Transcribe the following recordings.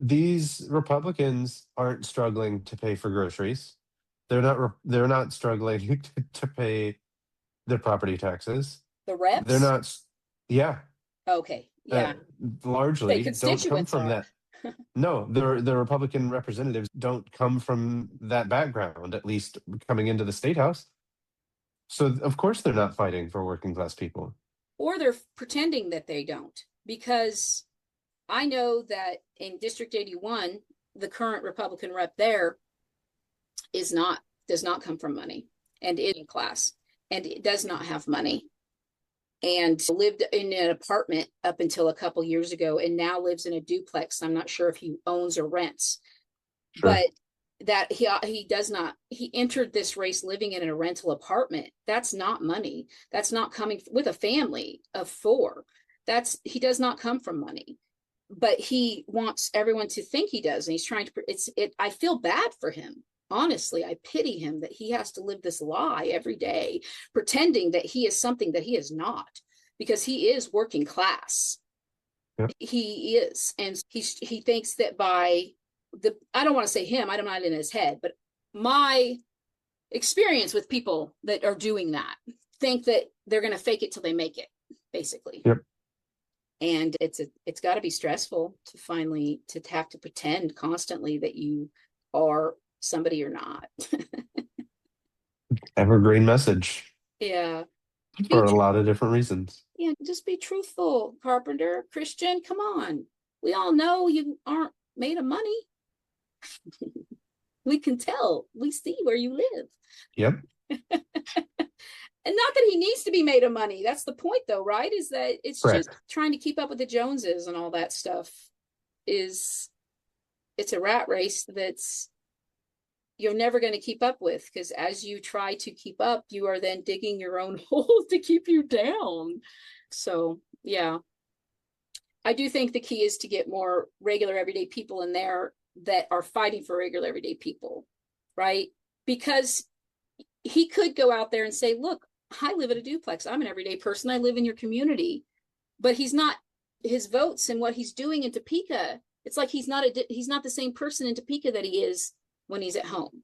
these Republicans aren't struggling to pay for groceries. They're not struggling to pay their property taxes. The They're reps? not, yeah, Okay, uh, yeah. Say largely don't come constituents from are. that. No, the Republican representatives don't come from that background, at least coming into the state house. So of course they're not fighting for working class people. Or they're pretending that they don't. Because I know that in District 81, the current Republican rep there is not does not come from money and in class, and it does not have money, and lived in an apartment up until a couple years ago, and now lives in a duplex. I'm not sure if he owns or rents, Sure. but that he does not, he entered this race living in a rental apartment. That's not money. That's not coming with a family of four. That's He does not come from money, but he wants everyone to think he does, and he's trying to I feel bad for him. Honestly, I pity him that he has to live this lie every day, pretending that he is something that he is not, because he is working class. Yep. He is, and he thinks that by I don't want to say him, I'm not in his head, but my experience with people that are doing that think that they're going to fake it till they make it, basically. Yep. And it's got to be stressful to finally to have to pretend constantly that you are somebody you're not. Evergreen message Yeah. Be for a lot of different reasons. Yeah, just be truthful, Carpenter. Christian, come on. We all know you aren't made of money. We can tell. We see where you live. Yep. And not that he needs to be made of money. That's the point, though, right? Is that it's just Correct. trying to keep up with the Joneses and all that stuff. It's a rat race that's you're never going to keep up with, because as you try to keep up, you are then digging your own hole to keep you down. So, yeah, I do think the key is to get more regular everyday people in there that are fighting for regular everyday people, right? Because he could go out there and say, look, I live in a duplex. I'm an everyday person. I live in your community. But he's not, his votes and what he's doing in Topeka, it's like he's not the same person in Topeka that he is when he's at home.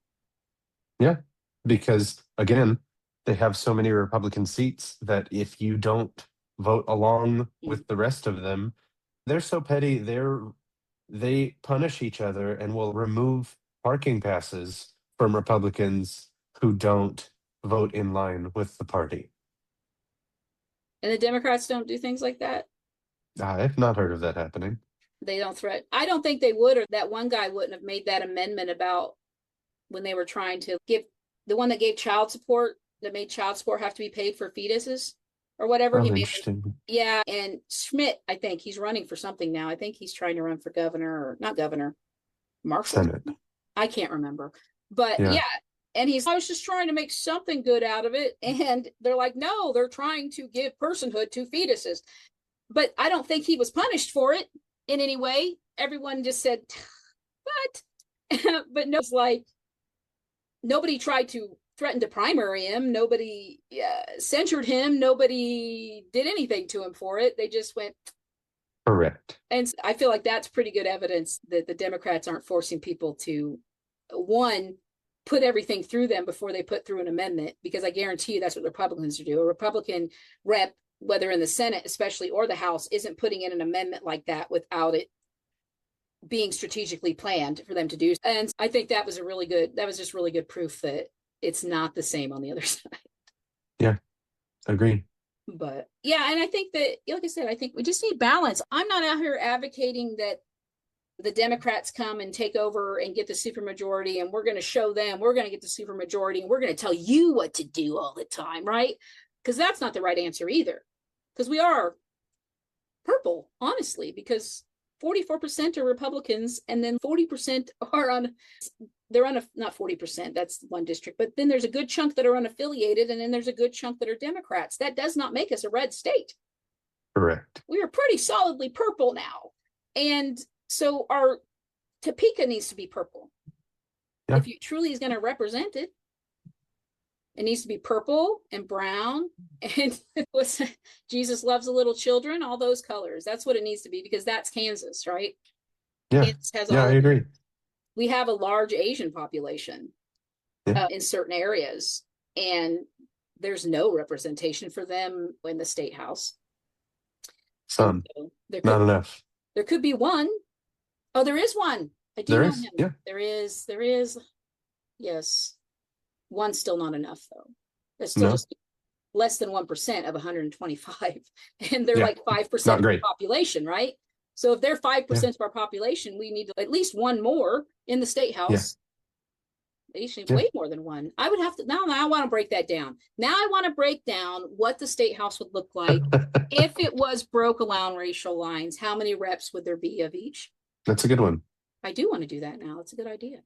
Yeah. Because again, they have so many Republican seats that if you don't vote along with the rest of them, they're so petty. They punish each other and will remove parking passes from Republicans who don't vote in line with the party. And the Democrats don't do things like that. I've not heard of that happening. They don't threaten. I don't think they would, or that one guy wouldn't have made that amendment about when they were trying to give the one that gave child support, that made child support have to be paid for fetuses or whatever. He Oh, made, interesting. yeah. And Schmidt, I think he's running for something now. I think he's trying to run for governor, or not governor, marshal. Senate. I can't remember, but Yeah. yeah. And I was just trying to make something good out of it. And they're like, no, they're trying to give personhood to fetuses. But I don't think he was punished for it in any way. Everyone just said, what? But no, it's like, nobody tried to threaten to primary him. Nobody censured him. Nobody did anything to him for it. They just went. Correct. And I feel like that's pretty good evidence that the Democrats aren't forcing people to, one, put everything through them before they put through an amendment, because I guarantee you that's what Republicans do. A Republican rep, whether in the Senate especially or the House, isn't putting in an amendment like that without it being strategically planned for them to do. And I think that was just really good proof that it's not the same on the other side. Yeah, agree. But yeah, and I think that, like I said, I think we just need balance. I'm not out here advocating that the Democrats come and take over and get the supermajority, and we're going to show them we're going to get the supermajority, and we're going to tell you what to do all the time, right? Because that's not the right answer either. Because we are purple, honestly, because 44% are Republicans, and then 40% are not 40%, that's one district, but then there's a good chunk that are unaffiliated, and then there's a good chunk that are Democrats. That does not make us a red state. Correct. We are pretty solidly purple now. And so our Topeka needs to be purple. Yeah. If you truly is going to represent it, it needs to be purple and brown and Jesus loves the little children, all those colors. That's what it needs to be, because that's Kansas, right? Yeah. Kansas has Yeah, all I of them. agree. We have a large Asian population Yeah. in certain areas, and there's no representation for them in the state house. And Some, so not enough. there could be one. Oh, there is one. I do There know is. him. Yeah. There is. Yes. One's still not enough though. That's still No. just less than 1% of 125. And they're Yeah. like 5% Not of the great. population, right? So if they're Yeah. 5% of our population, we need at least one more in the state Yeah. house. They should Yeah. way more than one. I would have to now I want to break that down. Now I want to break down what the state house would look like if it was broke along racial lines. How many reps would there be of each? That's a good one. I do want to do that now. It's a good idea.